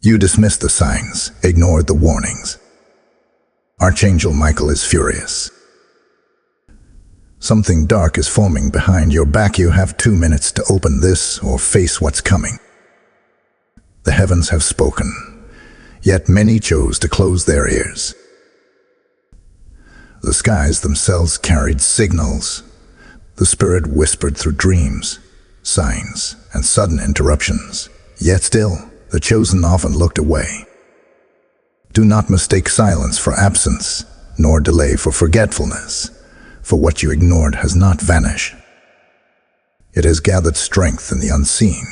You dismissed the signs, ignored the warnings. Archangel Michael is furious. Something dark is forming behind your back. You have 2 minutes to open this or face what's coming. The heavens have spoken, yet many chose to close their ears. The skies themselves carried signals. The Spirit whispered through dreams, signs, and sudden interruptions. Yet still, the chosen often looked away. Do not mistake silence for absence, nor delay for forgetfulness, for what you ignored has not vanished. It has gathered strength in the unseen,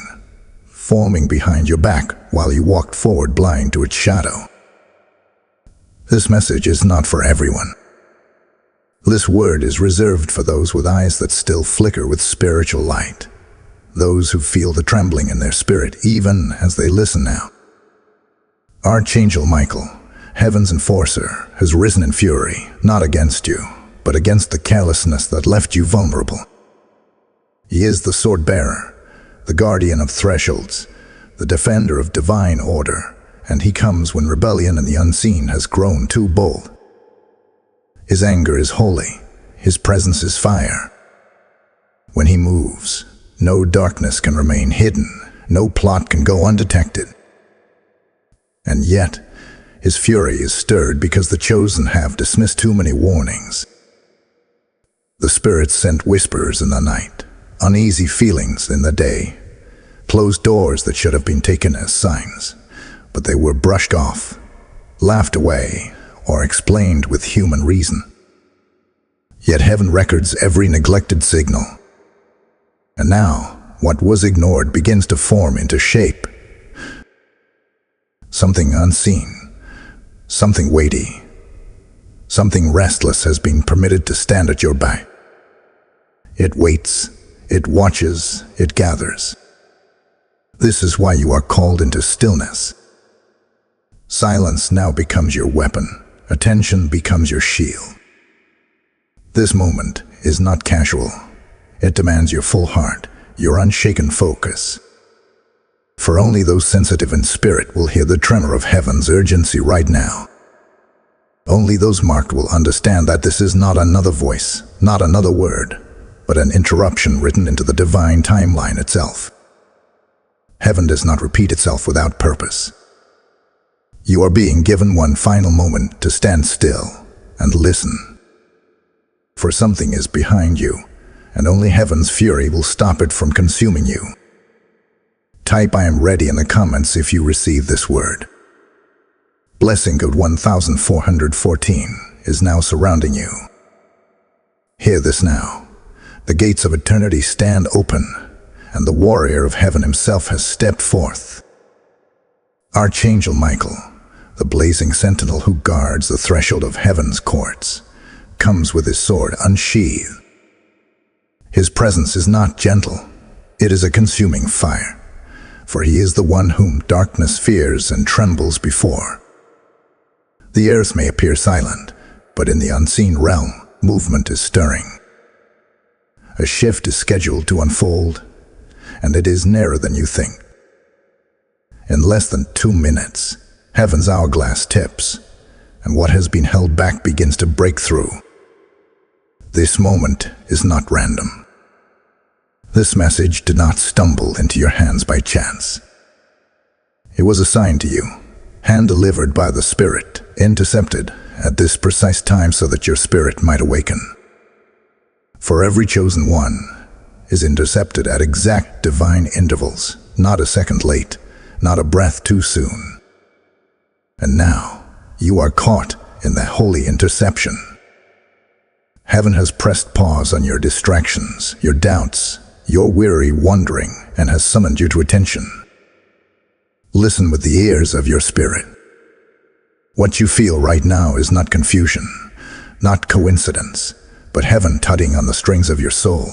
forming behind your back while you walked forward blind to its shadow. This message is not for everyone. This word is reserved for those with eyes that still flicker with spiritual light, those who feel the trembling in their spirit even as they listen now. Archangel Michael, heaven's enforcer, has risen in fury, not against you, but against the carelessness that left you vulnerable. He is the sword bearer, the guardian of thresholds, the defender of divine order, and he comes when rebellion in the unseen has grown too bold. His anger is holy, his presence is fire. When he moves, no darkness can remain hidden, no plot can go undetected. And yet, his fury is stirred because the chosen have dismissed too many warnings. The Spirit sent whispers in the night, uneasy feelings in the day, closed doors that should have been taken as signs, but they were brushed off, laughed away, or explained with human reason. Yet heaven records every neglected signal. And now, what was ignored begins to form into shape. Something unseen, something weighty, something restless has been permitted to stand at your back. It waits, it watches, it gathers. This is why you are called into stillness. Silence now becomes your weapon. Attention becomes your shield. This moment is not casual. It demands your full heart, your unshaken focus. For only those sensitive in spirit will hear the tremor of heaven's urgency right now. Only those marked will understand that this is not another voice, not another word, but an interruption written into the divine timeline itself. Heaven does not repeat itself without purpose. You are being given one final moment to stand still and listen. For something is behind you, and only heaven's fury will stop it from consuming you. Type "I am ready" in the comments if you receive this word. Blessing code 1414 is now surrounding you. Hear this now. The gates of eternity stand open, and the warrior of heaven himself has stepped forth. Archangel Michael, the blazing sentinel who guards the threshold of heaven's courts, comes with his sword unsheathed. His presence is not gentle, it is a consuming fire, for he is the one whom darkness fears and trembles before. The earth may appear silent, but in the unseen realm, movement is stirring. A shift is scheduled to unfold, and it is nearer than you think. In less than 2 minutes, heaven's hourglass tips, and what has been held back begins to break through. This moment is not random. This message did not stumble into your hands by chance. It was assigned to you, hand-delivered by the Spirit, intercepted at this precise time so that your spirit might awaken. For every chosen one is intercepted at exact divine intervals, not a second late, not a breath too soon. And now, you are caught in the holy interception. Heaven has pressed pause on your distractions, your doubts, your weary wandering, and has summoned you to attention. Listen with the ears of your spirit. What you feel right now is not confusion, not coincidence, but heaven tugging on the strings of your soul.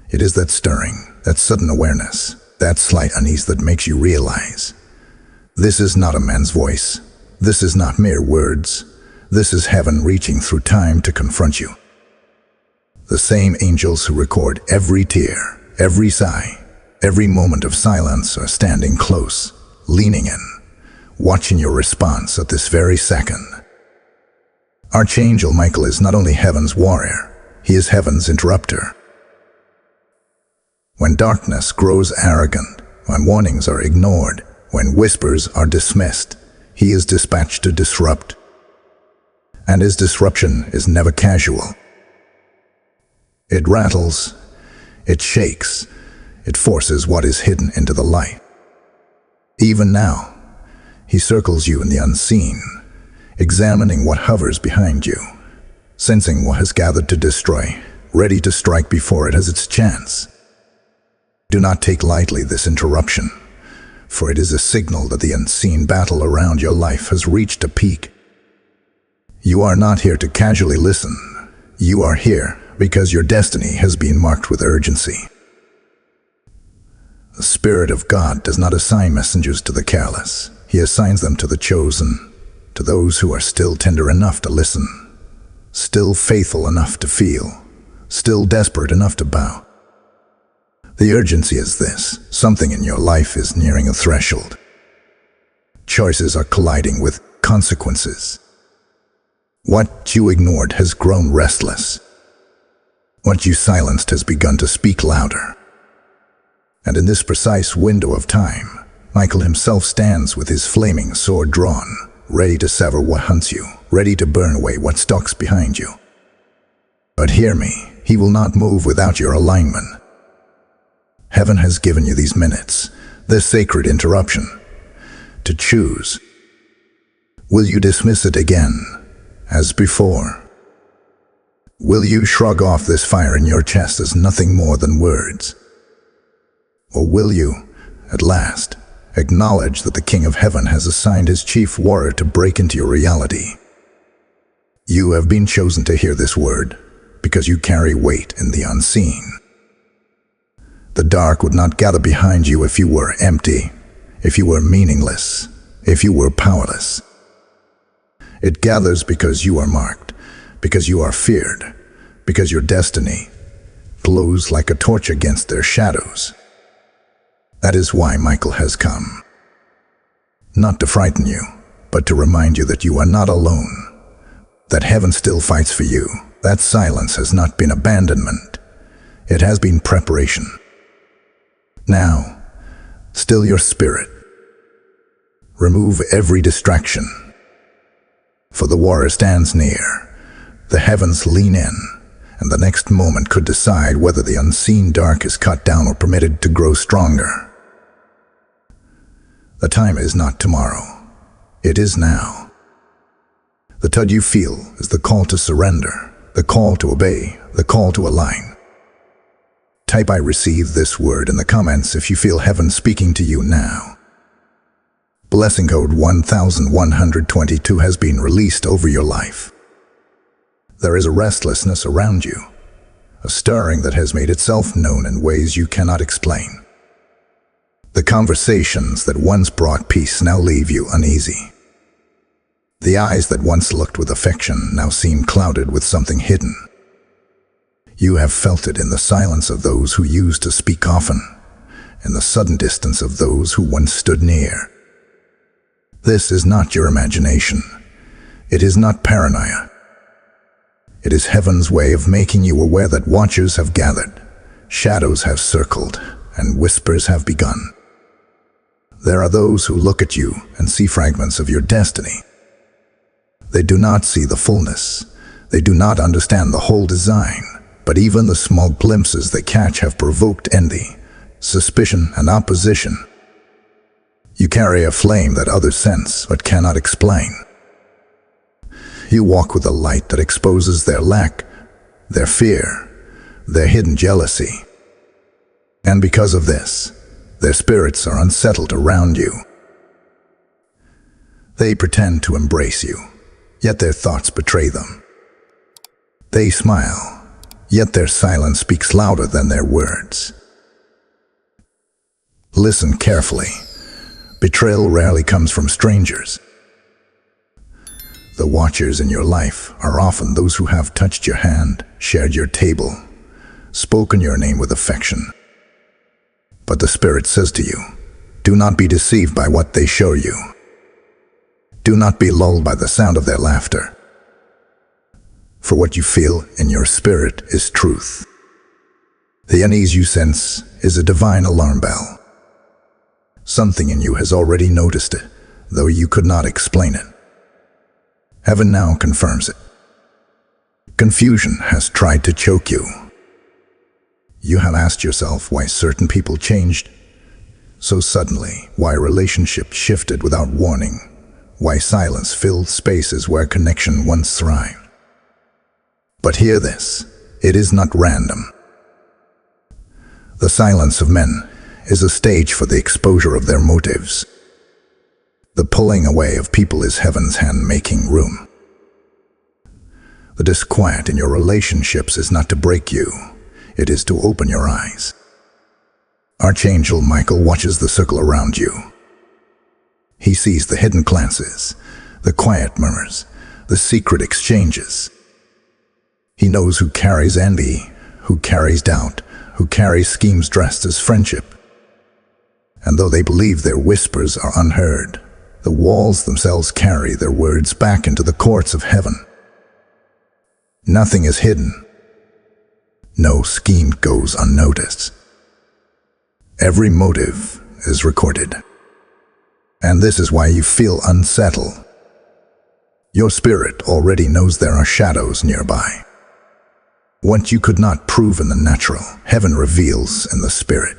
It is that stirring, that sudden awareness, that slight unease that makes you realize. This is not a man's voice. This is not mere words. This is heaven reaching through time to confront you. The same angels who record every tear, every sigh, every moment of silence are standing close, leaning in, watching your response at this very second. Archangel Michael is not only heaven's warrior, he is heaven's interrupter. When darkness grows arrogant, when warnings are ignored, when whispers are dismissed, he is dispatched to disrupt. And his disruption is never casual. It rattles, it shakes, it forces what is hidden into the light. Even now, he circles you in the unseen, examining what hovers behind you, sensing what has gathered to destroy, ready to strike before it has its chance. Do not take lightly this interruption, for it is a signal that the unseen battle around your life has reached a peak. You are not here to casually listen. You are here because your destiny has been marked with urgency. The Spirit of God does not assign messengers to the careless. He assigns them to the chosen, to those who are still tender enough to listen, still faithful enough to feel, still desperate enough to bow. The urgency is this: something in your life is nearing a threshold. Choices are colliding with consequences. What you ignored has grown restless. What you silenced has begun to speak louder. And in this precise window of time, Michael himself stands with his flaming sword drawn, ready to sever what hunts you, ready to burn away what stalks behind you. But hear me, he will not move without your alignment. Heaven has given you these minutes, this sacred interruption, to choose. Will you dismiss it again, as before? Will you shrug off this fire in your chest as nothing more than words? Or will you, at last, acknowledge that the King of Heaven has assigned his chief warrior to break into your reality? You have been chosen to hear this word because you carry weight in the unseen. The dark would not gather behind you if you were empty, if you were meaningless, if you were powerless. It gathers because you are marked, because you are feared, because your destiny glows like a torch against their shadows. That is why Michael has come. Not to frighten you, but to remind you that you are not alone, that heaven still fights for you. That silence has not been abandonment. It has been preparation. Now, still your spirit. Remove every distraction. For the warrior stands near. The heavens lean in, and the next moment could decide whether the unseen dark is cut down or permitted to grow stronger. The time is not tomorrow. It is now. The tug you feel is the call to surrender, the call to obey, the call to align. Type "I receive this word" in the comments if you feel heaven speaking to you now. Blessing code 1122 has been released over your life. There is a restlessness around you, a stirring that has made itself known in ways you cannot explain. The conversations that once brought peace now leave you uneasy. The eyes that once looked with affection now seem clouded with something hidden. You have felt it in the silence of those who used to speak often, in the sudden distance of those who once stood near. This is not your imagination. It is not paranoia. It is heaven's way of making you aware that watchers have gathered, shadows have circled, and whispers have begun. There are those who look at you and see fragments of your destiny. They do not see the fullness. They do not understand the whole design. But even the small glimpses they catch have provoked envy, suspicion, and opposition. You carry a flame that others sense but cannot explain. You walk with a light that exposes their lack, their fear, their hidden jealousy. And because of this, their spirits are unsettled around you. They pretend to embrace you, yet their thoughts betray them. They smile, yet their silence speaks louder than their words. Listen carefully. Betrayal rarely comes from strangers. The watchers in your life are often those who have touched your hand, shared your table, spoken your name with affection. But the Spirit says to you, Do not be deceived by what they show you. Do not be lulled by the sound of their laughter. For what you feel in your spirit is truth. The unease you sense is a divine alarm bell. Something in you has already noticed it, though you could not explain it. Heaven now confirms it. Confusion has tried to choke you. You have asked yourself why certain people changed so suddenly, why relationships shifted without warning, why silence filled spaces where connection once thrived. But hear this, it is not random. The silence of men is a stage for the exposure of their motives. The pulling away of people is heaven's hand making room. The disquiet in your relationships is not to break you, it is to open your eyes. Archangel Michael watches the circle around you. He sees the hidden glances, the quiet murmurs, the secret exchanges. He knows who carries envy, who carries doubt, who carries schemes dressed as friendship. And though they believe their whispers are unheard, the walls themselves carry their words back into the courts of heaven. Nothing is hidden. No scheme goes unnoticed. Every motive is recorded. And this is why you feel unsettled. Your spirit already knows there are shadows nearby. What you could not prove in the natural, heaven reveals in the spirit.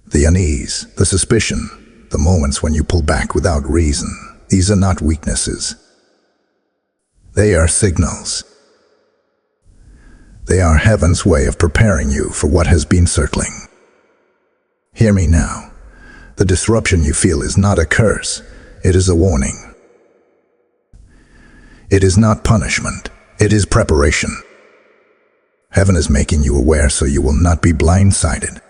The unease, the suspicion, the moments when you pull back without reason, these are not weaknesses. They are signals. They are heaven's way of preparing you for what has been circling. Hear me now. The disruption you feel is not a curse, it is a warning. It is not punishment, it is preparation. Heaven is making you aware so you will not be blindsided.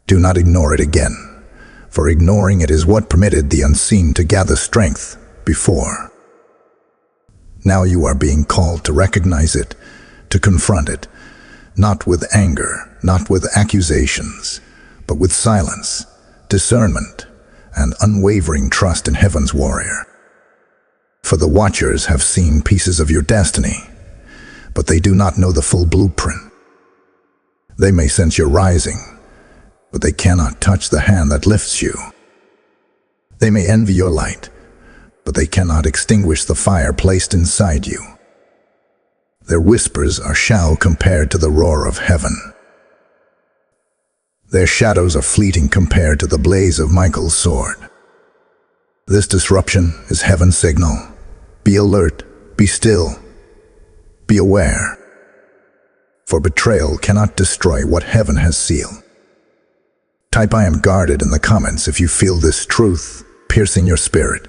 Do not ignore it again, for ignoring it is what permitted the unseen to gather strength before. Now you are being called to recognize it, to confront it, not with anger, not with accusations, but with silence, discernment, and unwavering trust in heaven's warrior. For the watchers have seen pieces of your destiny, but they do not know the full blueprint. They may sense your rising, but they cannot touch the hand that lifts you. They may envy your light, but they cannot extinguish the fire placed inside you. Their whispers are shallow compared to the roar of heaven. Their shadows are fleeting compared to the blaze of Michael's sword. This disruption is heaven's signal. Be alert, be still, be aware. For betrayal cannot destroy what heaven has sealed. Type "I am guarded" in the comments if you feel this truth piercing your spirit.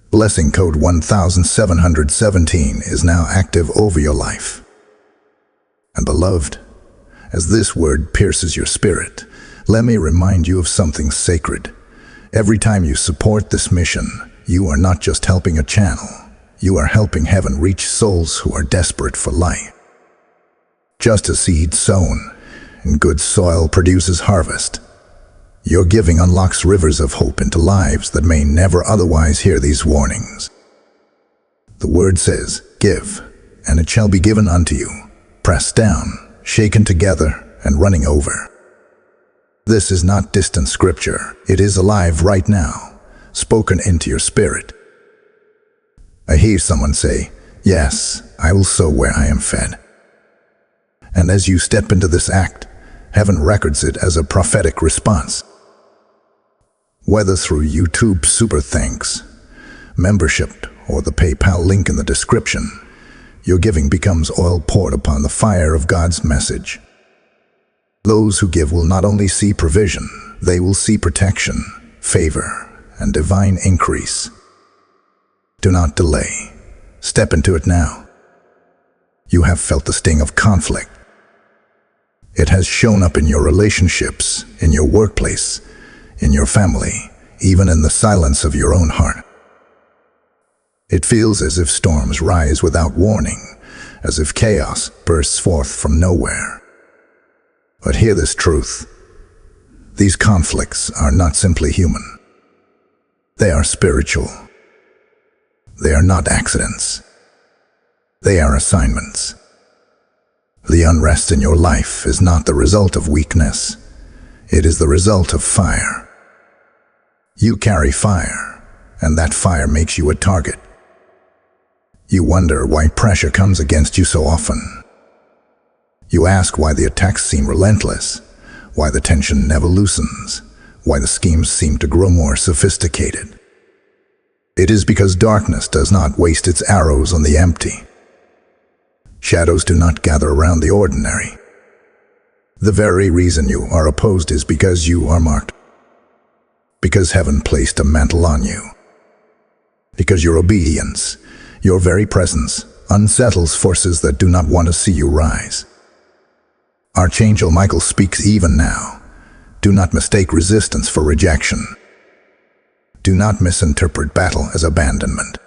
Blessing code 1717 is now active over your life. And beloved, as this word pierces your spirit, let me remind you of something sacred. Every time you support this mission, you are not just helping a channel, you are helping heaven reach souls who are desperate for light. Just as seed sown in good soil produces harvest, your giving unlocks rivers of hope into lives that may never otherwise hear these warnings. The word says, "Give, and it shall be given unto you, pressed down, shaken together, and running over." This is not distant scripture, it is alive right now, spoken into your spirit. I hear someone say, "Yes, I will sow where I am fed." And as you step into this act, heaven records it as a prophetic response. Whether through YouTube Super Thanks, membership, or the PayPal link in the description, your giving becomes oil poured upon the fire of God's message. Those who give will not only see provision, they will see protection, favor, and divine increase. Do not delay. Step into it now. You have felt the sting of conflict. It has shown up in your relationships, in your workplace, in your family, even in the silence of your own heart. It feels as if storms rise without warning, as if chaos bursts forth from nowhere. But hear this truth. These conflicts are not simply human. They are spiritual. They are not accidents. They are assignments. The unrest in your life is not the result of weakness. It is the result of fire. You carry fire, and that fire makes you a target. You wonder why pressure comes against you so often. You ask why the attacks seem relentless, why the tension never loosens, why the schemes seem to grow more sophisticated. It is because darkness does not waste its arrows on the empty. Shadows do not gather around the ordinary. The very reason you are opposed is because you are marked. Because heaven placed a mantle on you. Because your obedience, your very presence, unsettles forces that do not want to see you rise. Archangel Michael speaks even now. Do not mistake resistance for rejection. Do not misinterpret battle as abandonment.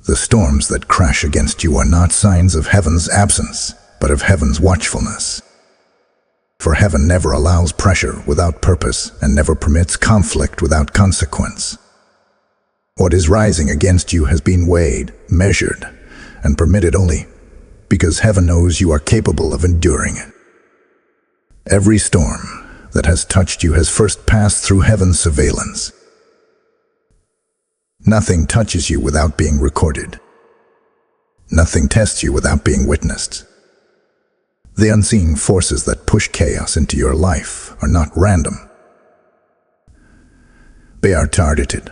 The storms that crash against you are not signs of heaven's absence, but of heaven's watchfulness. For heaven never allows pressure without purpose and never permits conflict without consequence. What is rising against you has been weighed, measured, and permitted only because heaven knows you are capable of enduring it. Every storm that has touched you has first passed through heaven's surveillance. Nothing touches you without being recorded. Nothing tests you without being witnessed. The unseen forces that push chaos into your life are not random. They are targeted.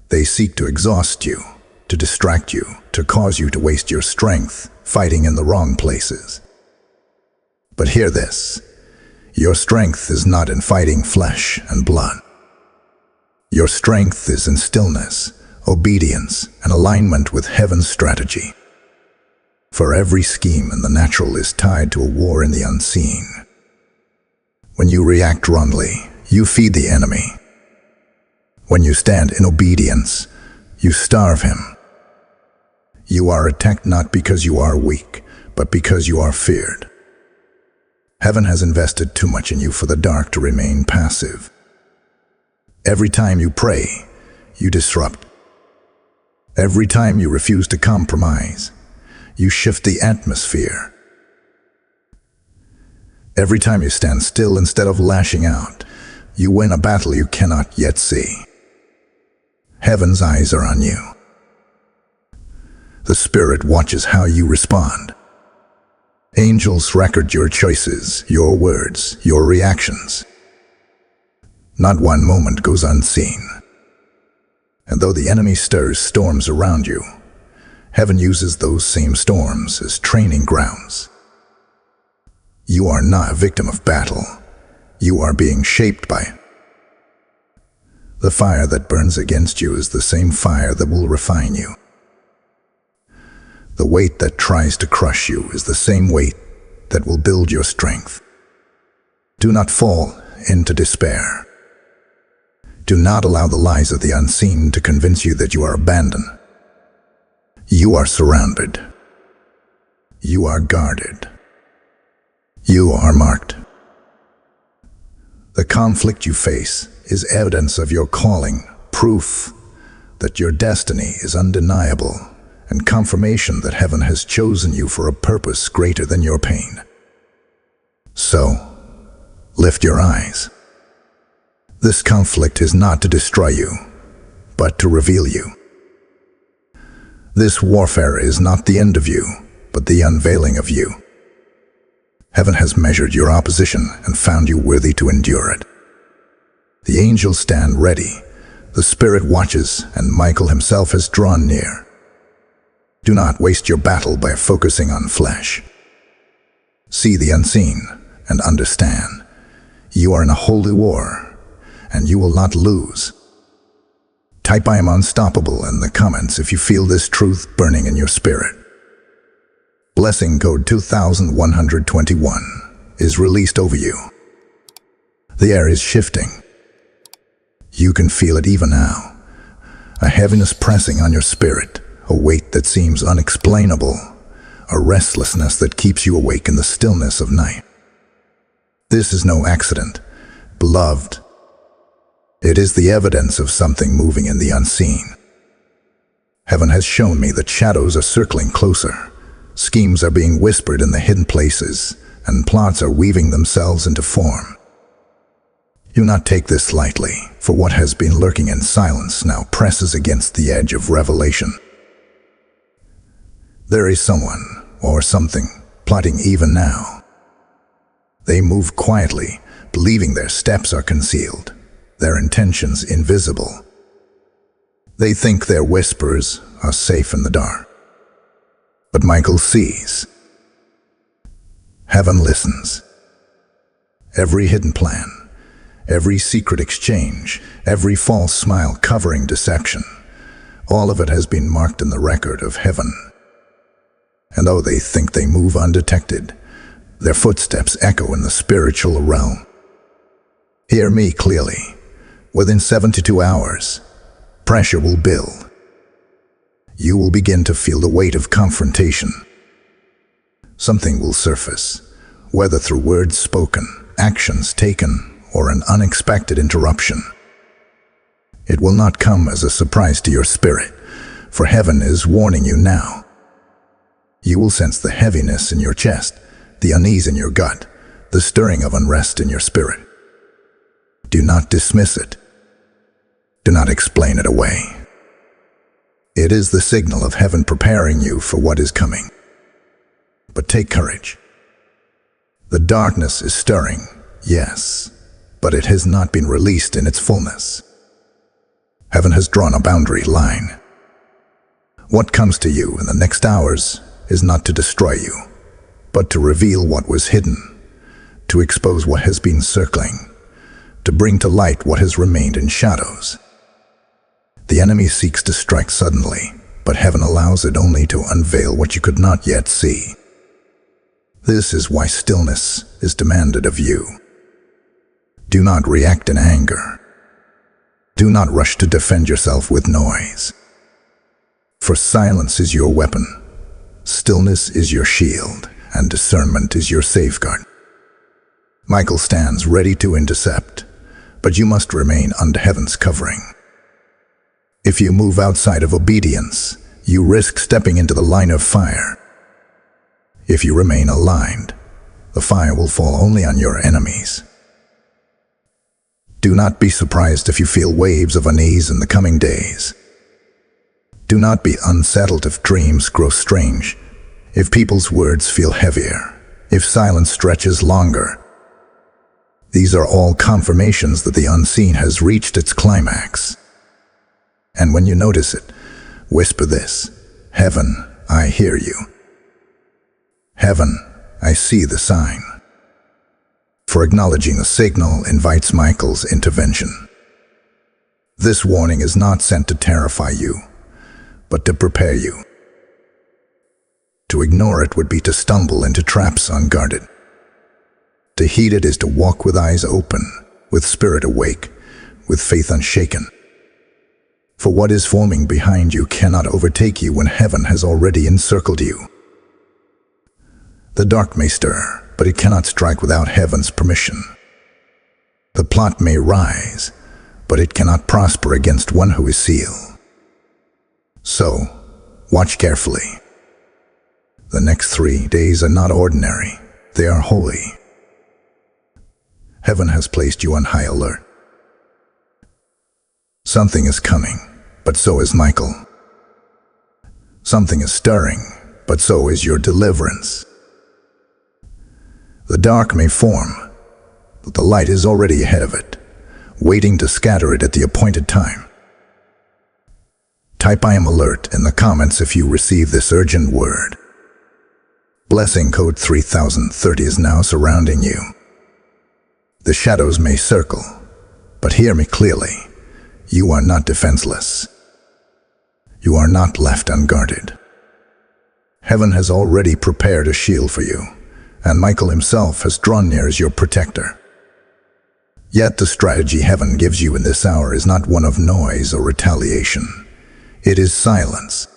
They seek to exhaust you, to distract you, to cause you to waste your strength fighting in the wrong places. But hear this, your strength is not in fighting flesh and blood. Your strength is in stillness, obedience, and alignment with heaven's strategy. For every scheme in the natural is tied to a war in the unseen. When you react wrongly, you feed the enemy. When you stand in obedience, you starve him. You are attacked not because you are weak, but because you are feared. Heaven has invested too much in you for the dark to remain passive. Every time you pray, you disrupt. Every time you refuse to compromise, you shift the atmosphere. Every time you stand still instead of lashing out, you win a battle you cannot yet see. Heaven's eyes are on you. The Spirit watches how you respond. Angels record your choices, your words, your reactions. Not one moment goes unseen. And though the enemy stirs storms around you, heaven uses those same storms as training grounds. You are not a victim of battle. You are being shaped by it. The fire that burns against you is the same fire that will refine you. The weight that tries to crush you is the same weight that will build your strength. Do not fall into despair. Do not allow the lies of the unseen to convince you that you are abandoned. You are surrounded. You are guarded. You are marked. The conflict you face is evidence of your calling, proof that your destiny is undeniable, and confirmation that heaven has chosen you for a purpose greater than your pain. So, lift your eyes. This conflict is not to destroy you, but to reveal you. This warfare is not the end of you, but the unveiling of you. Heaven has measured your opposition and found you worthy to endure it. The angels stand ready, the Spirit watches, and Michael himself has drawn near. Do not waste your battle by focusing on flesh. See the unseen and understand. You are in a holy war, and you will not lose. Type "I am unstoppable" in the comments if you feel this truth burning in your spirit. Blessing code 2121 is released over you. The air is shifting. You can feel it even now. A heaviness pressing on your spirit, a weight that seems unexplainable, a restlessness that keeps you awake in the stillness of night. This is no accident, beloved. It is the evidence of something moving in the unseen. Heaven has shown me that shadows are circling closer, schemes are being whispered in the hidden places, and plots are weaving themselves into form. Do not take this lightly, for what has been lurking in silence now presses against the edge of revelation. There is someone, or something, plotting even now. They move quietly, believing their steps are concealed, their intentions invisible. They think their whispers are safe in the dark. But Michael sees. Heaven listens. Every hidden plan, every secret exchange, every false smile covering deception, all of it has been marked in the record of heaven. And though they think they move undetected, their footsteps echo in the spiritual realm. Hear me clearly. Within 72 hours, pressure will build. You will begin to feel the weight of confrontation. Something will surface, whether through words spoken, actions taken, or an unexpected interruption. It will not come as a surprise to your spirit, for heaven is warning you now. You will sense the heaviness in your chest, the unease in your gut, the stirring of unrest in your spirit. Do not dismiss it. Do not explain it away. It is the signal of heaven preparing you for what is coming. But take courage. The darkness is stirring, yes, but it has not been released in its fullness. Heaven has drawn a boundary line. What comes to you in the next hours is not to destroy you, but to reveal what was hidden, to expose what has been circling, to bring to light what has remained in shadows. The enemy seeks to strike suddenly, but heaven allows it only to unveil what you could not yet see. This is why stillness is demanded of you. Do not react in anger. Do not rush to defend yourself with noise. For silence is your weapon, stillness is your shield, and discernment is your safeguard. Michael stands ready to intercept, but you must remain under heaven's covering. If you move outside of obedience, you risk stepping into the line of fire. If you remain aligned, the fire will fall only on your enemies. Do not be surprised if you feel waves of unease in the coming days. Do not be unsettled if dreams grow strange, if people's words feel heavier, if silence stretches longer. These are all confirmations that the unseen has reached its climax. And when you notice it, whisper this: Heaven, I hear you. Heaven, I see the sign. For acknowledging the signal invites Michael's intervention. This warning is not sent to terrify you, but to prepare you. To ignore it would be to stumble into traps unguarded. To heed it is to walk with eyes open, with spirit awake, with faith unshaken. For what is forming behind you cannot overtake you when heaven has already encircled you. The dark may stir, but it cannot strike without heaven's permission. The plot may rise, but it cannot prosper against one who is sealed. So, watch carefully. The next 3 days are not ordinary, they are holy. Heaven has placed you on high alert. Something is coming, but so is Michael. Something is stirring, but so is your deliverance. The dark may form, but the light is already ahead of it, waiting to scatter it at the appointed time. Type "I am alert" in the comments if you receive this urgent word. Blessing code 3030 is now surrounding you. The shadows may circle, but hear me clearly. You are not defenseless. You are not left unguarded. Heaven has already prepared a shield for you, and Michael himself has drawn near as your protector. Yet the strategy heaven gives you in this hour is not one of noise or retaliation. It is silence.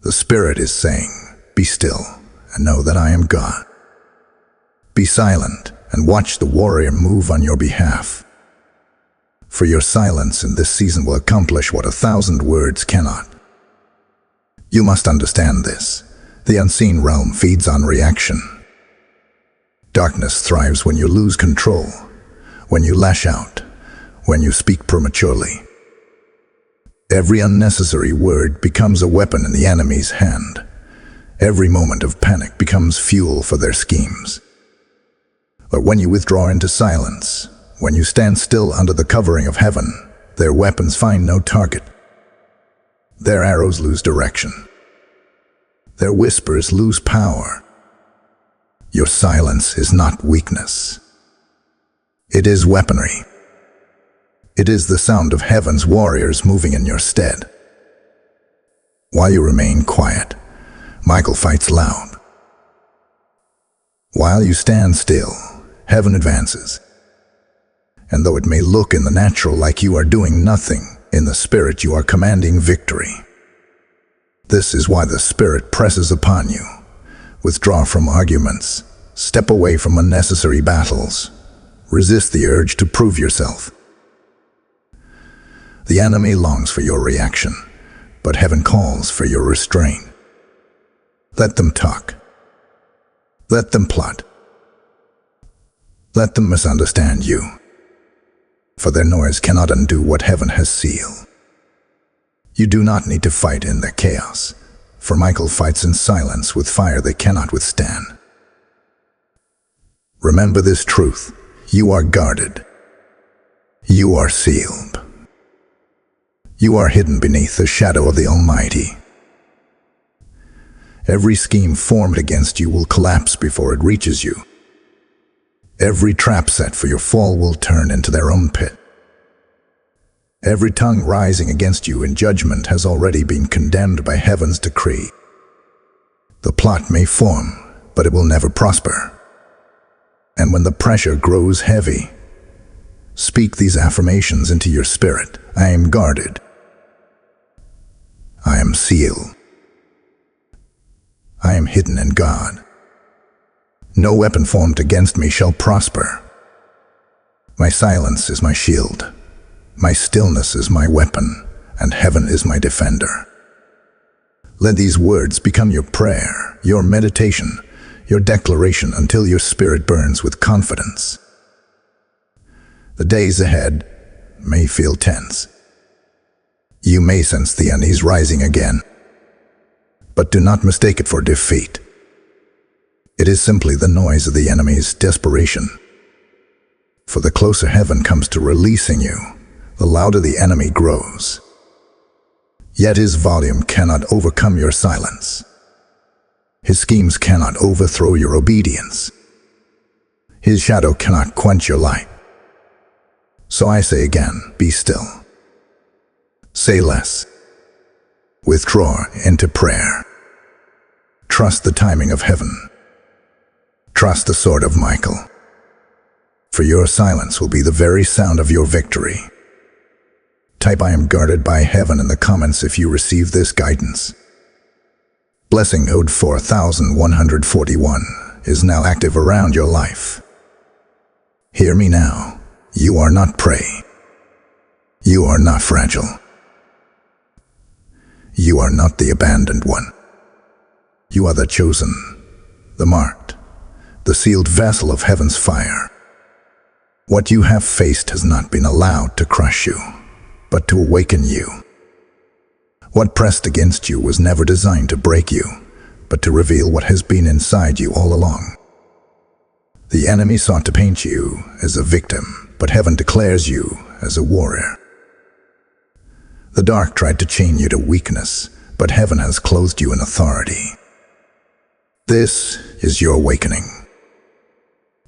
The Spirit is saying, "Be still and know that I am God." Be silent and watch the warrior move on your behalf. For your silence in this season will accomplish what 1,000 words cannot. You must understand this. The unseen realm feeds on reaction. Darkness thrives when you lose control, when you lash out, when you speak prematurely. Every unnecessary word becomes a weapon in the enemy's hand. Every moment of panic becomes fuel for their schemes. But when you withdraw into silence, when you stand still under the covering of heaven, their weapons find no target. Their arrows lose direction. Their whispers lose power. Your silence is not weakness. It is weaponry. It is the sound of heaven's warriors moving in your stead. While you remain quiet, Michael fights loud. While you stand still, heaven advances. And though it may look in the natural like you are doing nothing, in the spirit you are commanding victory. This is why the Spirit presses upon you. Withdraw from arguments. Step away from unnecessary battles. Resist the urge to prove yourself. The enemy longs for your reaction, but heaven calls for your restraint. Let them talk. Let them plot. Let them misunderstand you. For their noise cannot undo what heaven has sealed. You do not need to fight in their chaos, for Michael fights in silence with fire they cannot withstand. Remember this truth: you are guarded. You are sealed. You are hidden beneath the shadow of the Almighty. Every scheme formed against you will collapse before it reaches you. Every trap set for your fall will turn into their own pit. Every tongue rising against you in judgment has already been condemned by heaven's decree. The plot may form, but it will never prosper. And when the pressure grows heavy, speak these affirmations into your spirit. I am guarded. I am sealed. I am hidden in God. No weapon formed against me shall prosper. My silence is my shield. My stillness is my weapon, and heaven is my defender. Let these words become your prayer, your meditation, your declaration until your spirit burns with confidence. The days ahead may feel tense. You may sense the unease rising again, but do not mistake it for defeat. It is simply the noise of the enemy's desperation. For the closer heaven comes to releasing you, the louder the enemy grows. Yet his volume cannot overcome your silence. His schemes cannot overthrow your obedience. His shadow cannot quench your light. So I say again, be still. Say less. Withdraw into prayer. Trust the timing of heaven. Trust the sword of Michael. For your silence will be the very sound of your victory. Type I am guarded by heaven in the comments if you receive this guidance. Blessing code 4141 is now active around your life. Hear me now. You are not prey. You are not fragile. You are not the abandoned one. You are the chosen, the marked, the sealed vessel of heaven's fire. What you have faced has not been allowed to crush you, but to awaken you. What pressed against you was never designed to break you, but to reveal what has been inside you all along. The enemy sought to paint you as a victim, but heaven declares you as a warrior. The dark tried to chain you to weakness, but heaven has clothed you in authority. This is your awakening.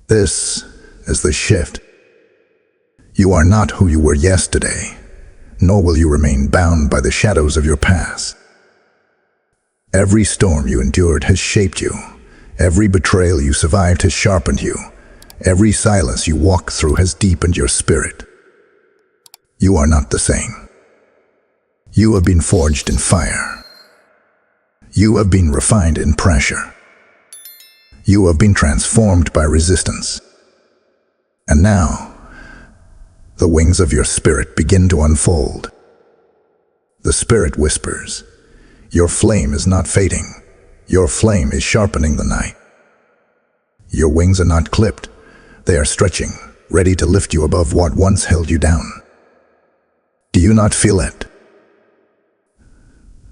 This is the shift. You are not who you were yesterday, nor will you remain bound by the shadows of your past. Every storm you endured has shaped you. Every betrayal you survived has sharpened you. Every silence you walked through has deepened your spirit. You are not the same. You have been forged in fire. You have been refined in pressure. You have been transformed by resistance. And now, the wings of your spirit begin to unfold. The spirit whispers, your flame is not fading. Your flame is sharpening the night. Your wings are not clipped. They are stretching, ready to lift you above what once held you down. Do you not feel it?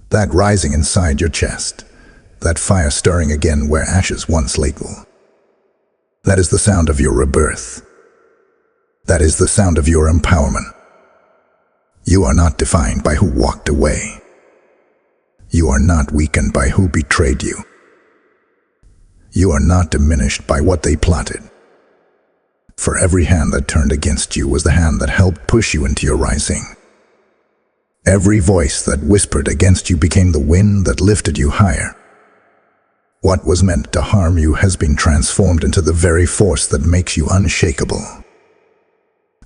That rising inside your chest, that fire stirring again where ashes once lay. That is the sound of your rebirth. That is the sound of your empowerment. You are not defined by who walked away. You are not weakened by who betrayed you. You are not diminished by what they plotted. For every hand that turned against you was the hand that helped push you into your rising. Every voice that whispered against you became the wind that lifted you higher. What was meant to harm you has been transformed into the very force that makes you unshakable.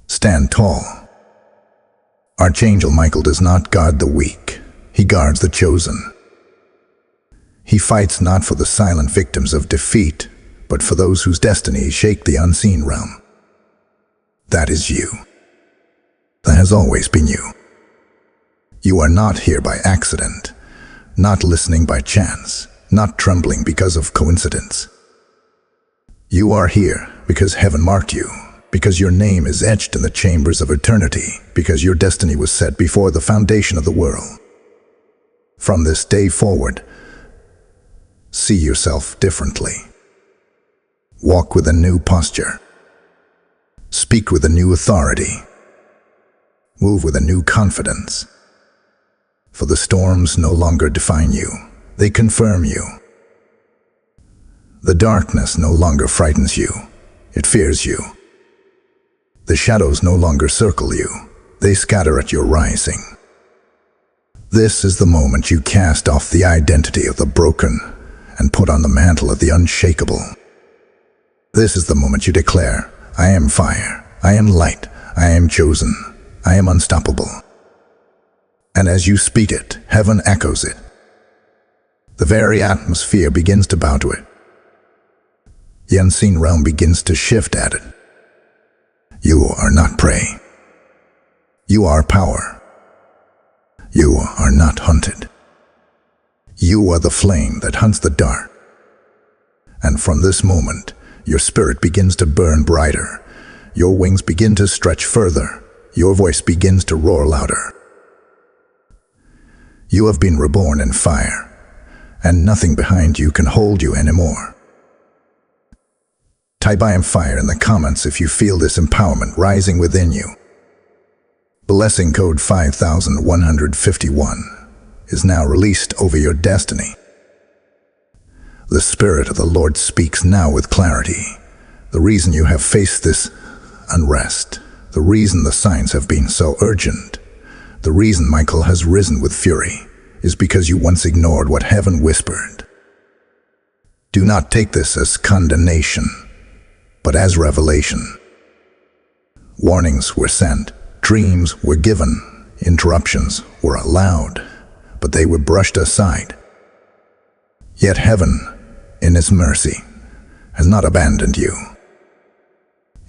Stand tall. Archangel Michael does not guard the weak. He guards the chosen. He fights not for the silent victims of defeat, but for those whose destinies shake the unseen realm. That is you. That has always been you. You are not here by accident, not listening by chance, not trembling because of coincidence. You are here because heaven marked you, because your name is etched in the chambers of eternity, because your destiny was set before the foundation of the world. From this day forward, see yourself differently. Walk with a new posture. Speak with a new authority. Move with a new confidence. For the storms no longer define you, they confirm you. The darkness no longer frightens you, it fears you. The shadows no longer circle you, they scatter at your rising. This is the moment you cast off the identity of the broken and put on the mantle of the unshakable. This is the moment you declare, I am fire, I am light, I am chosen, I am unstoppable. And as you speak it, heaven echoes it. The very atmosphere begins to bow to it. The unseen realm begins to shift at it. You are not prey. You are power. You are not hunted. You are the flame that hunts the dark. And from this moment, your spirit begins to burn brighter. Your wings begin to stretch further. Your voice begins to roar louder. You have been reborn in fire, and nothing behind you can hold you anymore. Type I am fire in the comments if you feel this empowerment rising within you. Blessing code 5151 is now released over your destiny. The Spirit of the Lord speaks now with clarity. The reason you have faced this unrest, the reason the signs have been so urgent, the reason Michael has risen with fury, is because you once ignored what heaven whispered. Do not take this as condemnation, but as revelation. Warnings were sent, dreams were given, interruptions were allowed, but they were brushed aside. Yet heaven, in its mercy, has not abandoned you.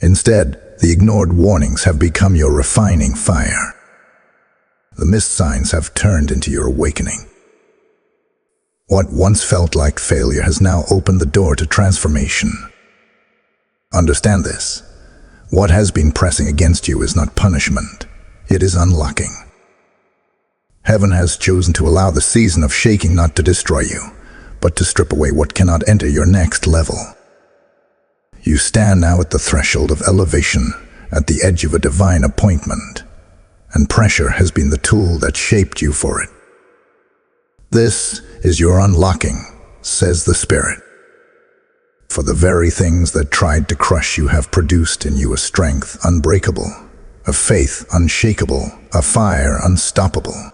Instead, the ignored warnings have become your refining fire. The missed signs have turned into your awakening. What once felt like failure has now opened the door to transformation. Understand this. What has been pressing against you is not punishment. It is unlocking. Heaven has chosen to allow the season of shaking not to destroy you, but to strip away what cannot enter your next level. You stand now at the threshold of elevation, at the edge of a divine appointment, and pressure has been the tool that shaped you for it. This is your unlocking, says the Spirit. For the very things that tried to crush you have produced in you a strength unbreakable, a faith unshakable, a fire unstoppable.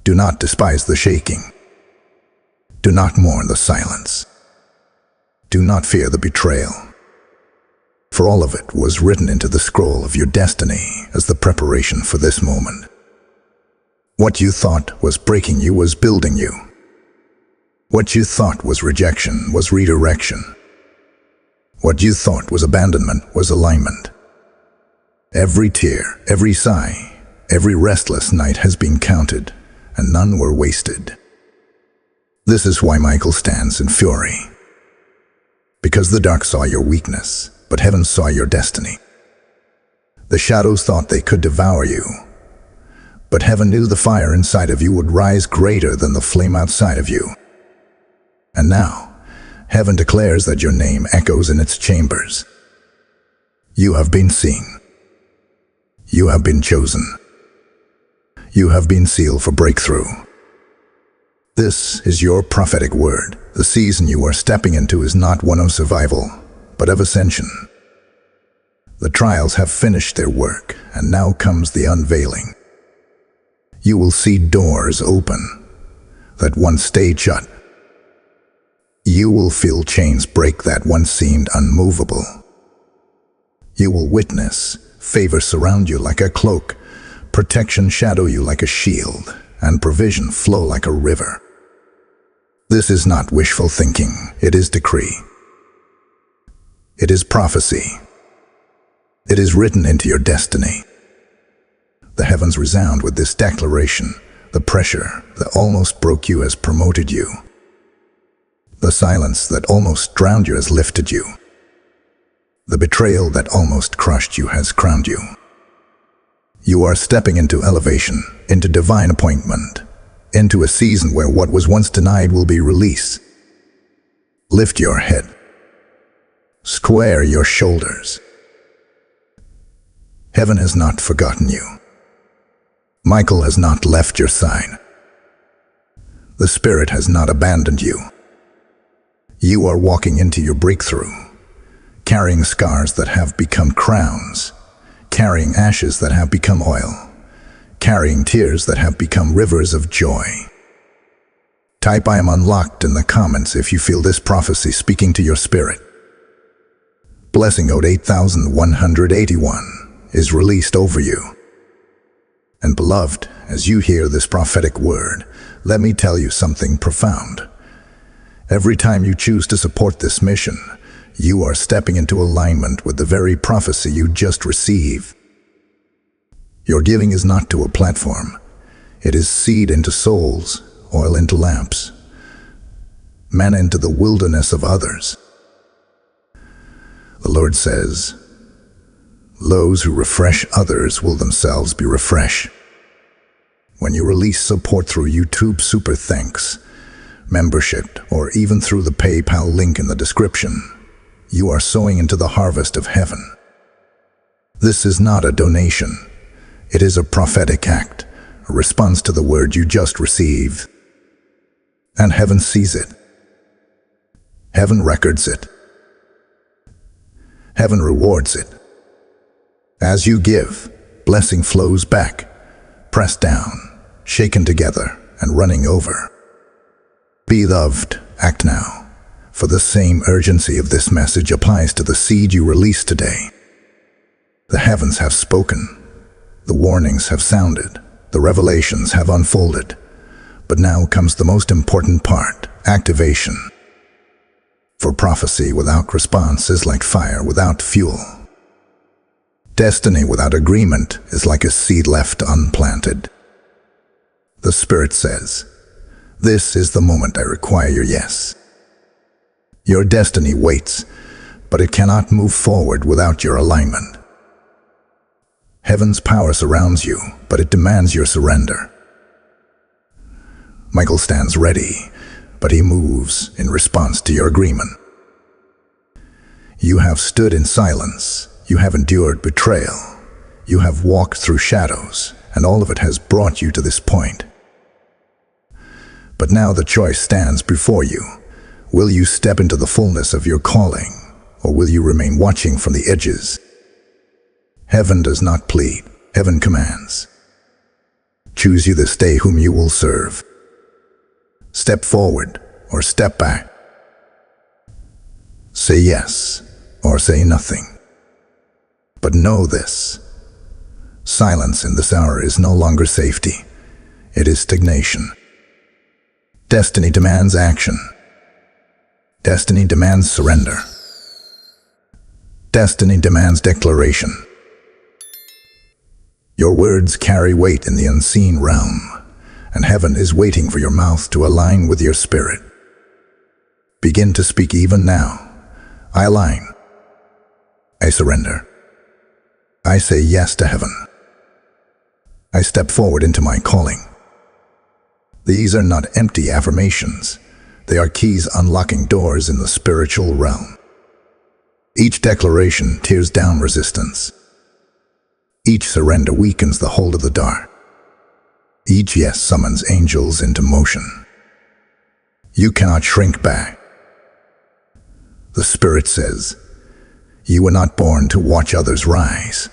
Do not despise the shaking. Do not mourn the silence. Do not fear the betrayal. For all of it was written into the scroll of your destiny as the preparation for this moment. What you thought was breaking you was building you. What you thought was rejection was redirection. What you thought was abandonment was alignment. Every tear, every sigh, every restless night has been counted, and none were wasted. This is why Michael stands in fury. Because the dark saw your weakness, but heaven saw your destiny. The shadows thought they could devour you, but heaven knew the fire inside of you would rise greater than the flame outside of you. And now, heaven declares that your name echoes in its chambers. You have been seen. You have been chosen. You have been sealed for breakthrough. This is your prophetic word. The season you are stepping into is not one of survival, but of ascension. The trials have finished their work, and now comes the unveiling. You will see doors open that once stayed shut. You will feel chains break that once seemed unmovable. You will witness favor surround you like a cloak, protection shadow you like a shield, and provision flow like a river. This is not wishful thinking, it is decree. It is prophecy. It is written into your destiny. The heavens resound with this declaration. The pressure that almost broke you has promoted you. The silence that almost drowned you has lifted you. The betrayal that almost crushed you has crowned you. You are stepping into elevation, into divine appointment, into a season where what was once denied will be released. Lift your head. Square your shoulders. Heaven has not forgotten you. Michael has not left your side. The Spirit has not abandoned you. You are walking into your breakthrough, carrying scars that have become crowns, carrying ashes that have become oil, carrying tears that have become rivers of joy. Type "I am unlocked" in the comments if you feel this prophecy speaking to your spirit. Blessing Ode 8181 is released over you. And beloved, as you hear this prophetic word, let me tell you something profound. Every time you choose to support this mission, you are stepping into alignment with the very prophecy you just received. Your giving is not to a platform. It is seed into souls, oil into lamps, manna into the wilderness of others. The Lord says, "Those who refresh others will themselves be refreshed." When you release support through YouTube Super Thanks, membership, or even through the PayPal link in the description, you are sowing into the harvest of heaven. This is not a donation. It is a prophetic act, a response to the word you just received. And heaven sees it. Heaven records it. Heaven rewards it. As you give, blessing flows back, pressed down, shaken together, and running over. Beloved, act now, for the same urgency of this message applies to the seed you release today. The heavens have spoken, the warnings have sounded, the revelations have unfolded, but now comes the most important part, activation. For prophecy without response is like fire without fuel. Destiny without agreement is like a seed left unplanted. The Spirit says, "This is the moment I require your yes." Your destiny waits, but it cannot move forward without your alignment. Heaven's power surrounds you, but it demands your surrender. Michael stands ready, but he moves in response to your agreement. You have stood in silence. You have endured betrayal. You have walked through shadows, and all of it has brought you to this point. But now the choice stands before you. Will you step into the fullness of your calling, or will you remain watching from the edges? Heaven does not plead, heaven commands. Choose you this day whom you will serve. Step forward or step back. Say yes or say nothing. But know this, silence in this hour is no longer safety. It is stagnation. Destiny demands action. Destiny demands surrender. Destiny demands declaration. Your words carry weight in the unseen realm, and heaven is waiting for your mouth to align with your spirit. Begin to speak even now. I align. I surrender. I say yes to heaven. I step forward into my calling. These are not empty affirmations. They are keys unlocking doors in the spiritual realm. Each declaration tears down resistance. Each surrender weakens the hold of the dark. Each yes summons angels into motion. You cannot shrink back. The Spirit says, you were not born to watch others rise.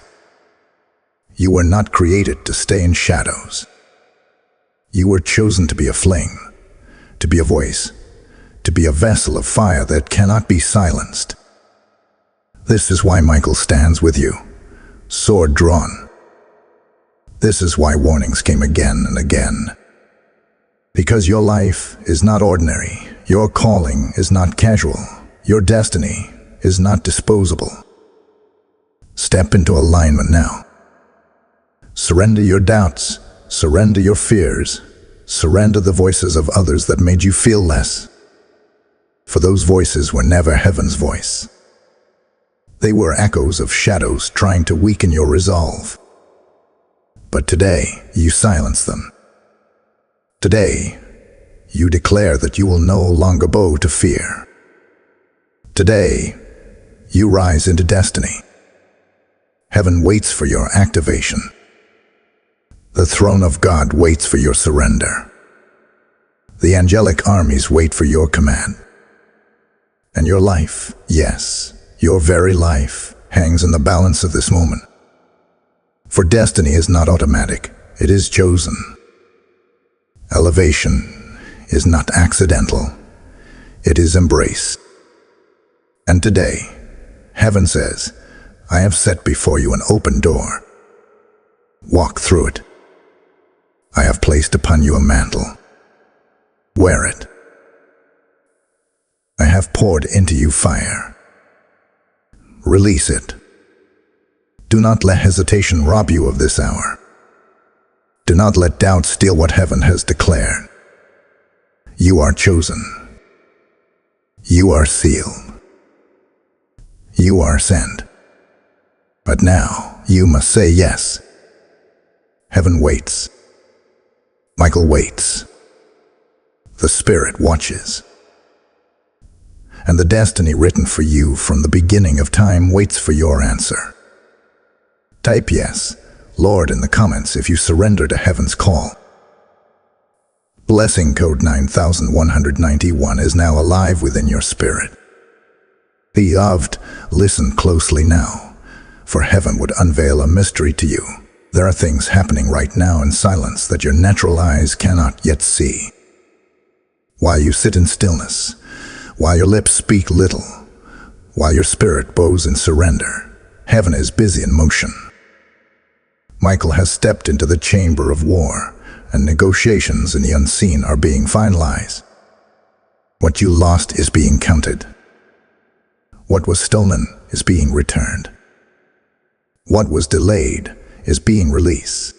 You were not created to stay in shadows. You were chosen to be a flame, to be a voice, to be a vessel of fire that cannot be silenced. This is why Michael stands with you, sword drawn. This is why warnings came again and again. Because your life is not ordinary, your calling is not casual, your destiny is not disposable. Step into alignment now. Surrender your doubts, surrender your fears, surrender the voices of others that made you feel less. For those voices were never heaven's voice. They were echoes of shadows trying to weaken your resolve. But today, you silence them. Today, you declare that you will no longer bow to fear. Today, you rise into destiny. Heaven waits for your activation. The throne of God waits for your surrender. The angelic armies wait for your command. And your life, yes, your very life, hangs in the balance of this moment. For destiny is not automatic, it is chosen. Elevation is not accidental, it is embraced. And today, heaven says, I have set before you an open door. Walk through it. I have placed upon you a mantle. Wear it. I have poured into you fire. Release it. Do not let hesitation rob you of this hour. Do not let doubt steal what heaven has declared. You are chosen. You are sealed. You are sent. But now you must say yes. Heaven waits. Michael waits. The Spirit watches. And the destiny written for you from the beginning of time waits for your answer. Type yes, Lord, in the comments if you surrender to heaven's call. Blessing code 9191 is now alive within your spirit. Beloved, listen closely now, for heaven would unveil a mystery to you. There are things happening right now in silence that your natural eyes cannot yet see. While you sit in stillness, while your lips speak little, while your spirit bows in surrender, heaven is busy in motion. Michael has stepped into the chamber of war, and negotiations in the unseen are being finalized. What you lost is being counted. What was stolen is being returned. What was delayed is being released.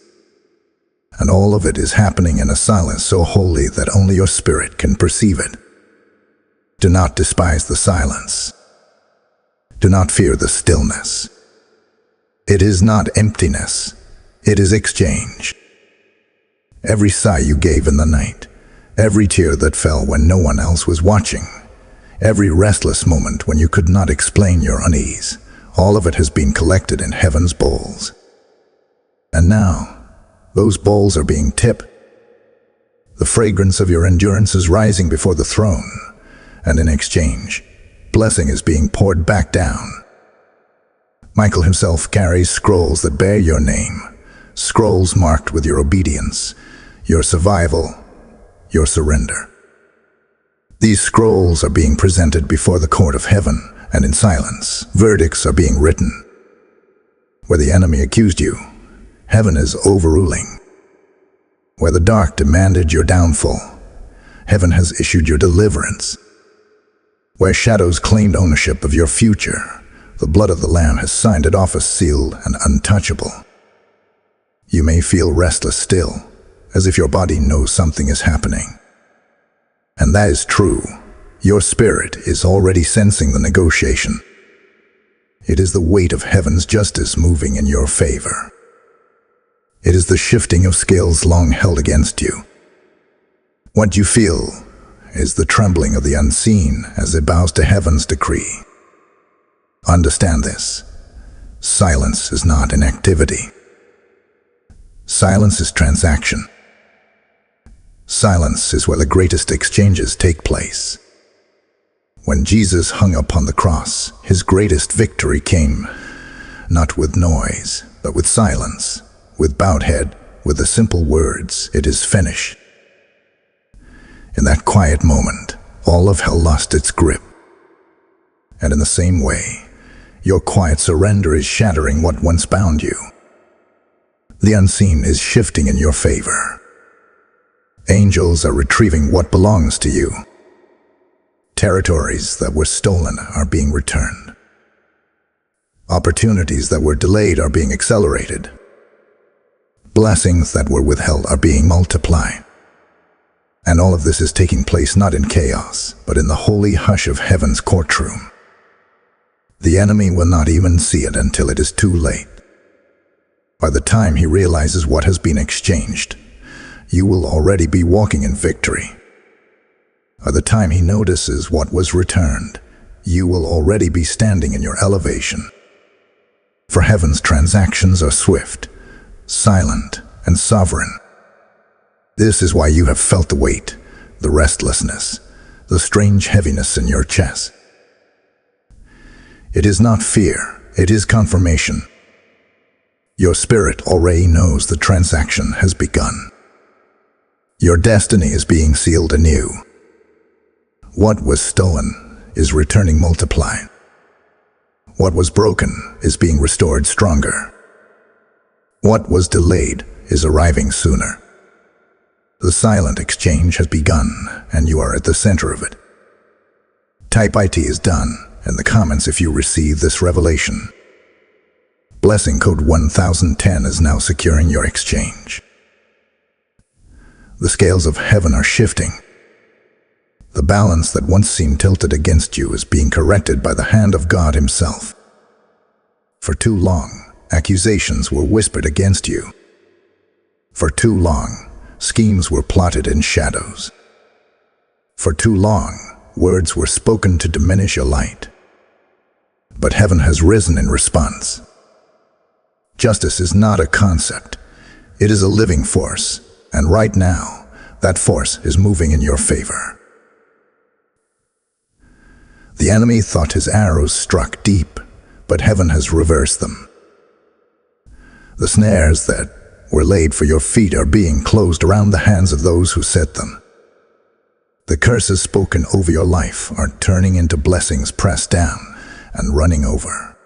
And all of it is happening in a silence so holy that only your spirit can perceive it. Do not despise the silence. Do not fear the stillness. It is not emptiness, it is exchange. Every sigh you gave in the night, every tear that fell when no one else was watching, every restless moment when you could not explain your unease, all of it has been collected in heaven's bowls. And now, those bowls are being tipped. The fragrance of your endurance is rising before the throne, and in exchange, blessing is being poured back down. Michael himself carries scrolls that bear your name, scrolls marked with your obedience, your survival, your surrender. These scrolls are being presented before the court of heaven, and in silence, verdicts are being written. Where the enemy accused you, heaven is overruling. Where the dark demanded your downfall, heaven has issued your deliverance. Where shadows claimed ownership of your future, The blood of the Lamb has signed it off as sealed and untouchable. You may feel restless still, as if your body knows something is happening. And that is true. Your spirit is already sensing the negotiation. It is the weight of heaven's justice moving in your favor. It is the shifting of scales long held against you. What you feel is the trembling of the unseen as it bows to heaven's decree. Understand this. Silence is not inactivity. Silence is transaction. Silence is where the greatest exchanges take place. When Jesus hung upon the cross, his greatest victory came not with noise, but with silence, with bowed head, with the simple words, "It is finished." In that quiet moment, all of hell lost its grip. And in the same way, your quiet surrender is shattering what once bound you. The unseen is shifting in your favor. Angels are retrieving what belongs to you. Territories that were stolen are being returned. Opportunities that were delayed are being accelerated. Blessings that were withheld are being multiplied. And all of this is taking place not in chaos, but in the holy hush of heaven's courtroom. The enemy will not even see it until it is too late. By the time he realizes what has been exchanged, you will already be walking in victory. By the time he notices what was returned, you will already be standing in your elevation. For heaven's transactions are swift, silent, and sovereign. This is why you have felt the weight, the restlessness, the strange heaviness in your chest. It is not fear, it is confirmation. Your spirit already knows the transaction has begun. Your destiny is being sealed anew. What was stolen is returning multiplied. What was broken is being restored stronger. What was delayed is arriving sooner. The silent exchange has begun, and you are at the center of it. Type IT is done in the comments if you receive this revelation. Blessing code 1010 is now securing your exchange. The scales of heaven are shifting. The balance that once seemed tilted against you is being corrected by the hand of God himself. For too long, accusations were whispered against you. For too long, schemes were plotted in shadows. For too long, words were spoken to diminish your light. But heaven has risen in response. Justice is not a concept. It is a living force, and right now, that force is moving in your favor. The enemy thought his arrows struck deep, but heaven has reversed them. The snares that were laid for your feet are being closed around the hands of those who set them. The curses spoken over your life are turning into blessings pressed down and running over.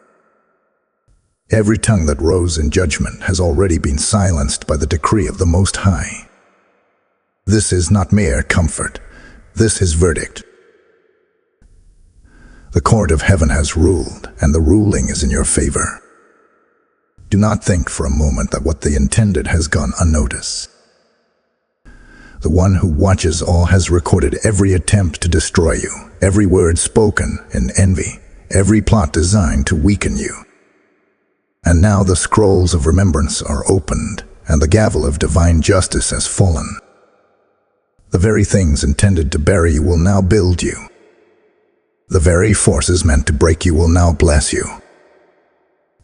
Every tongue that rose in judgment has already been silenced by the decree of the Most High. This is not mere comfort. This is verdict. The court of heaven has ruled, and the ruling is in your favor. Do not think for a moment that what they intended has gone unnoticed. The one who watches all has recorded every attempt to destroy you, every word spoken in envy, every plot designed to weaken you. And now the scrolls of remembrance are opened, and the gavel of divine justice has fallen. The very things intended to bury you will now build you. The very forces meant to break you will now bless you.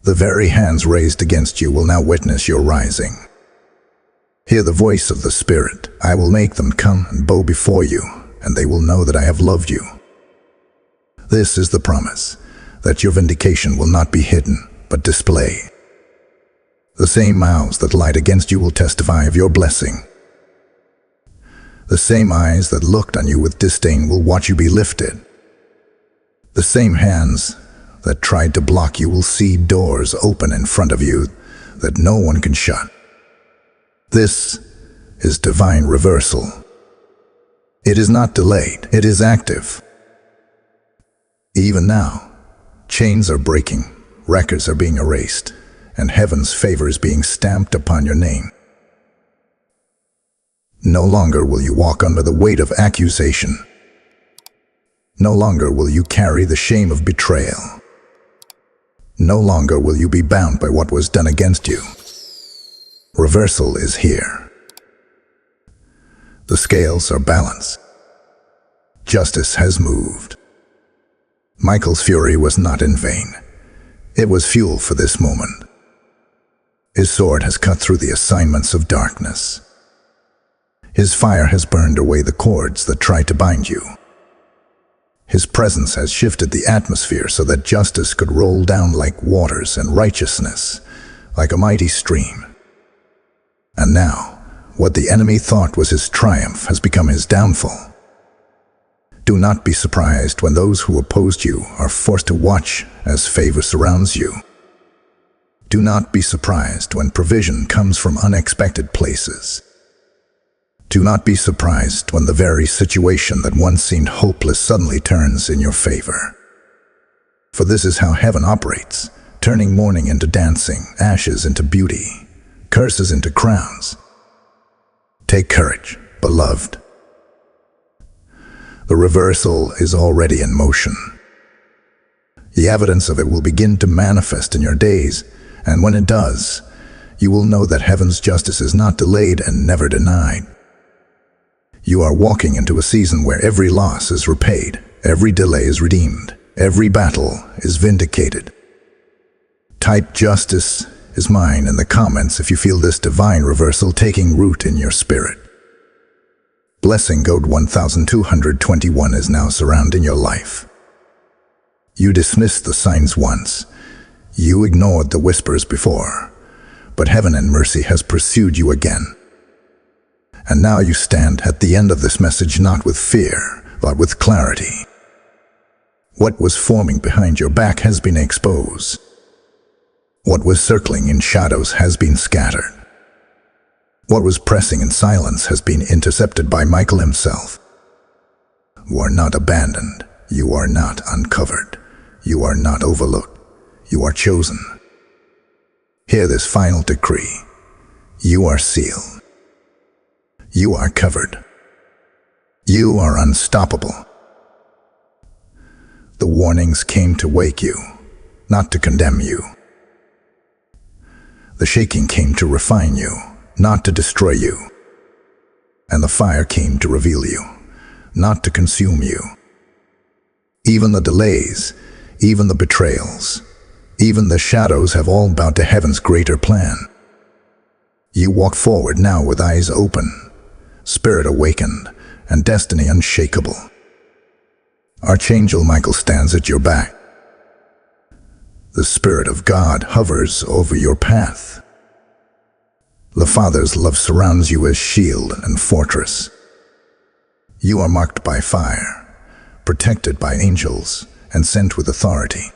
The very hands raised against you will now witness your rising. Hear the voice of the Spirit. I will make them come and bow before you, and they will know that I have loved you. This is the promise, that your vindication will not be hidden, but display. The same mouths that lied against you will testify of your blessing. The same eyes that looked on you with disdain will watch you be lifted. The same hands that tried to block you will see doors open in front of you that no one can shut. This is divine reversal. It is not delayed, it is active. Even now, Chains are breaking, records are being erased, and heaven's favor is being stamped upon your name. No longer will you walk under the weight of accusation. No longer will you carry the shame of betrayal. No longer will you be bound by what was done against you. Reversal is here. The scales are balanced. Justice has moved. Michael's fury was not in vain. It was fuel for this moment. His sword has cut through the assignments of darkness. His fire has burned away the cords that tried to bind you. His presence has shifted the atmosphere so that justice could roll down like waters and righteousness like a mighty stream. And now, what the enemy thought was his triumph has become his downfall. Do not be surprised when those who opposed you are forced to watch as favor surrounds you. Do not be surprised when provision comes from unexpected places. Do not be surprised when the very situation that once seemed hopeless suddenly turns in your favor. For this is how heaven operates, turning mourning into dancing, ashes into beauty, curses into crowns. Take courage, beloved. The reversal is already in motion. The evidence of it will begin to manifest in your days, and when it does, you will know that heaven's justice is not delayed and never denied. You are walking into a season where every loss is repaid, every delay is redeemed, every battle is vindicated. Type "justice is mine" in the comments if you feel this divine reversal taking root in your spirit. Blessing code 1221 is now surrounding your life. You dismissed the signs once. You ignored the whispers before. But heaven in mercy has pursued you again. And now you stand at the end of this message not with fear, but with clarity. What was forming behind your back has been exposed. What was circling in shadows has been scattered. What was pressing in silence has been intercepted by Michael himself. You are not abandoned. You are not uncovered. You are not overlooked. You are chosen. Hear this final decree. You are sealed. You are covered. You are unstoppable. The warnings came to wake you, not to condemn you. The shaking came to refine you, not to destroy you. And the fire came to reveal you, not to consume you. Even the delays, even the betrayals, even the shadows have all bowed to heaven's greater plan. You walk forward now with eyes open, spirit awakened, and destiny unshakable. Archangel Michael stands at your back. The Spirit of God hovers over your path. The Father's love surrounds you as shield and fortress. You are marked by fire, protected by angels, and sent with authority.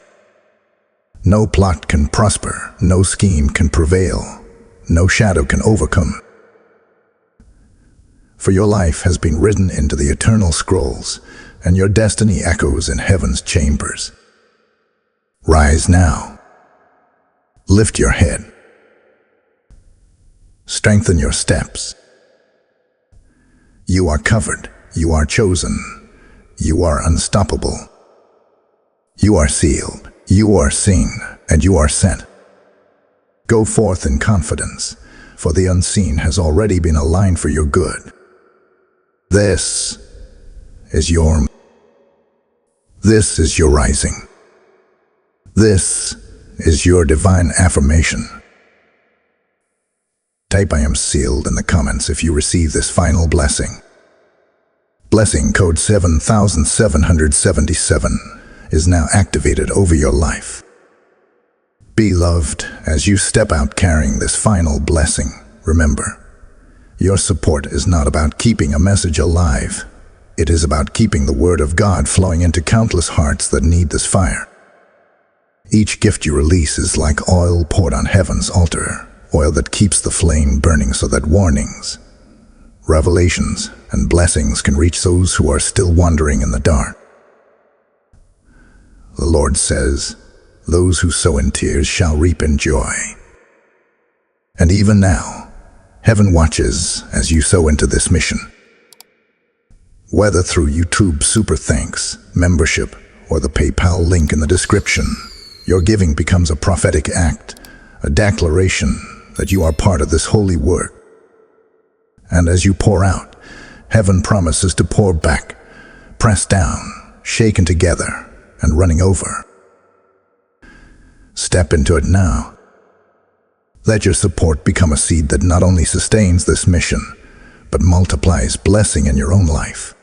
No plot can prosper, no scheme can prevail, no shadow can overcome. For your life has been written into the eternal scrolls, and your destiny echoes in heaven's chambers. Rise now. Lift your head. Strengthen your steps. You are covered. You are chosen. You are unstoppable. You are sealed. You are seen, and you are sent. Go forth in confidence, for the unseen has already been aligned for your good. This is your rising. This is your divine affirmation. Type "I am sealed" in the comments if you receive this final blessing. Blessing code 7777 is now activated over your life. Beloved, as you step out carrying this final blessing, remember, your support is not about keeping a message alive. It is about keeping the Word of God flowing into countless hearts that need this fire. Each gift you release is like oil poured on heaven's altar, oil that keeps the flame burning so that warnings, revelations, and blessings can reach those who are still wandering in the dark. The Lord says, "Those who sow in tears shall reap in joy." And even now, heaven watches as you sow into this mission. Whether through YouTube Super Thanks, membership, or the PayPal link in the description, your giving becomes a prophetic act, a declaration that you are part of this holy work. And as you pour out, heaven promises to pour back, pressed down, shaken together, and running over. Step into it now. Let your support become a seed that not only sustains this mission, but multiplies blessing in your own life.